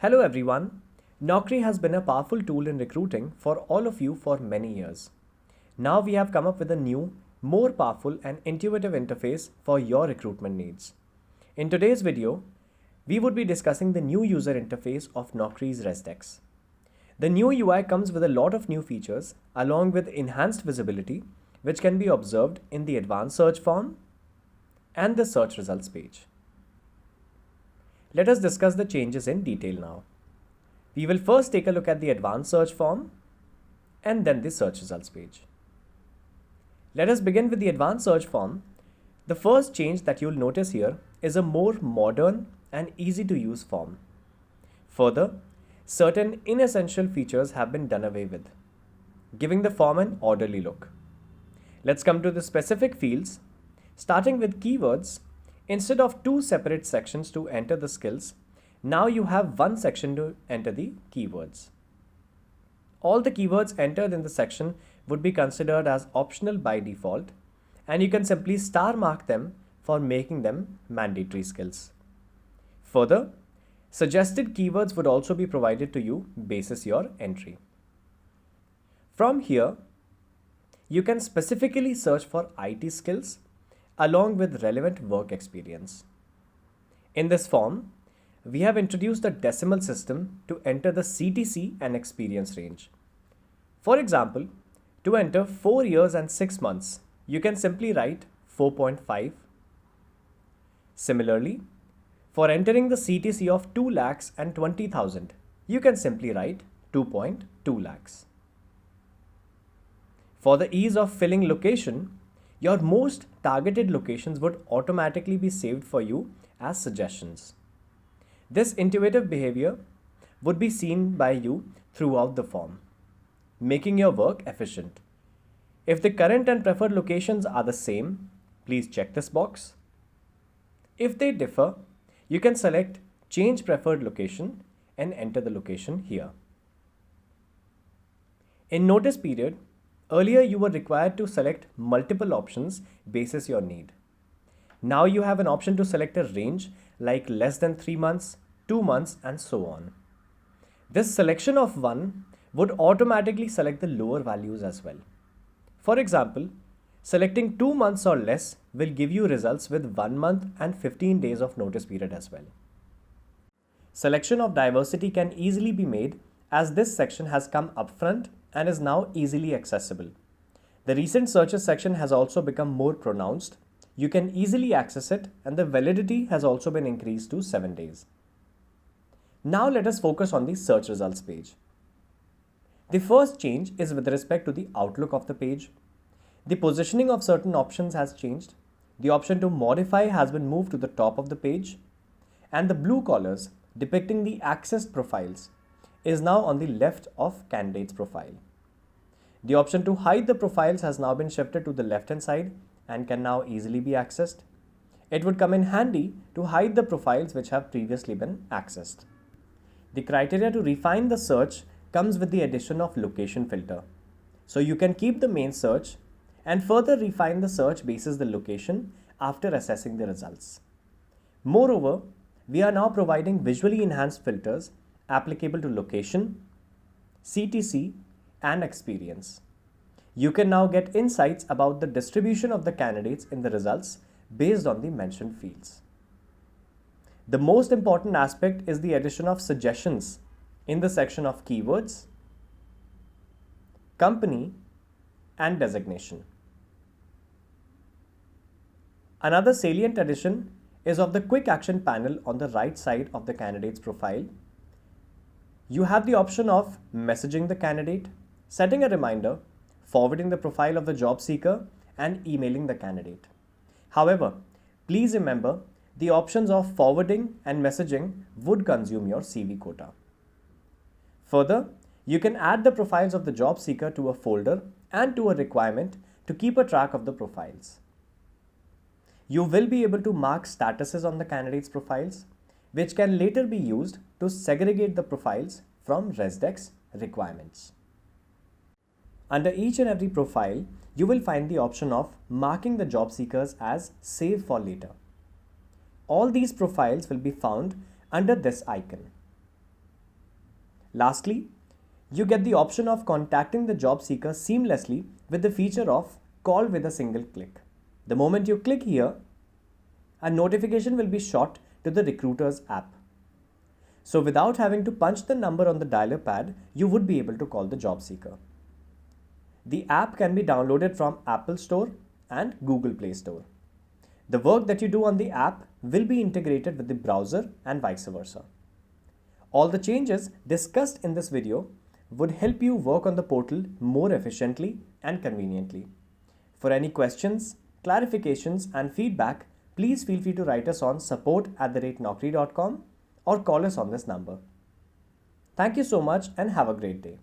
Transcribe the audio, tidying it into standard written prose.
Hello everyone. Naukri has been a powerful tool in recruiting for all of you for many years. Now we have come up with a new, more powerful and intuitive interface for your recruitment needs. In today's video, we would be discussing the new user interface of Naukri's Resdex. The new UI comes with a lot of new features along with enhanced visibility, which can be observed in the advanced search form and the search results page. Let us discuss the changes in detail now. We will first take a look at the advanced search form and then the search results page. Let us begin with the advanced search form. The first change that you'll notice here is a more modern and easy to use form. Further, certain inessential features have been done away with, giving the form an orderly look. Let's come to the specific fields. Starting with keywords, instead of two separate sections to enter the skills, now you have one section to enter the keywords. All the keywords entered in the section would be considered as optional by default, and you can simply star mark them for making them mandatory skills. Further, suggested keywords would also be provided to you basis your entry. From here, you can specifically search for IT skills along with relevant work experience. In this form, we have introduced a decimal system to enter the CTC and experience range. For example, to enter 4 years and 6 months, you can simply write 4.5. Similarly, for entering the CTC of 2 lakhs and 20,000, you can simply write 2.2 lakhs. For the ease of filling location, your most targeted locations would automatically be saved for you as suggestions. This intuitive behavior would be seen by you throughout the form, making your work efficient. If the current and preferred locations are the same, please check this box. If they differ, you can select Change Preferred Location and enter the location here. In notice period, earlier you were required to select multiple options basis your need. Now you have an option to select a range like less than 3 months, 2 months and so on. This selection of one would automatically select the lower values as well. For example, selecting 2 months or less will give you results with 1 month and 15 days of notice period as well. Selection of diversity can easily be made as this section has come upfront and is now easily accessible. The recent searches section has also become more pronounced. You can easily access it and the validity has also been increased to 7 days. Now let us focus on the search results page. The first change is with respect to the outlook of the page. The positioning of certain options has changed. The option to modify has been moved to the top of the page, and the blue colors depicting the accessed profiles is now on the left of candidate's profile. The option to hide the profiles has now been shifted to the left hand side and can now easily be accessed. It would come in handy to hide the profiles which have previously been accessed. The criteria to refine the search comes with the addition of location filter. So you can keep the main search and further refine the search basis the location after assessing the results. Moreover, we are now providing visually enhanced filters applicable to location, CTC, and experience. You can now get insights about the distribution of the candidates in the results based on the mentioned fields. The most important aspect is the addition of suggestions in the section of keywords, company, and designation. Another salient addition is of the quick action panel on the right side of the candidate's profile. You have the option of messaging the candidate, setting a reminder, forwarding the profile of the job seeker, and emailing the candidate. However, please remember the options of forwarding and messaging would consume your CV quota. Further, you can add the profiles of the job seeker to a folder and to a requirement to keep a track of the profiles. You will be able to mark statuses on the candidate's profiles, which can later be used to segregate the profiles from Resdex requirements. Under each and every profile, you will find the option of marking the job seekers as Save for Later. All these profiles will be found under this icon. Lastly, you get the option of contacting the job seeker seamlessly with the feature of call with a single click. The moment you click here, a notification will be shot to the recruiter's app. So without having to punch the number on the dialer pad, you would be able to call the job seeker. The app can be downloaded from Apple Store and Google Play Store. The work that you do on the app will be integrated with the browser and vice versa. All the changes discussed in this video would help you work on the portal more efficiently and conveniently. For any questions, clarifications and feedback, please feel free to write us on support@naukri.com or call us on this number. Thank you so much and have a great day.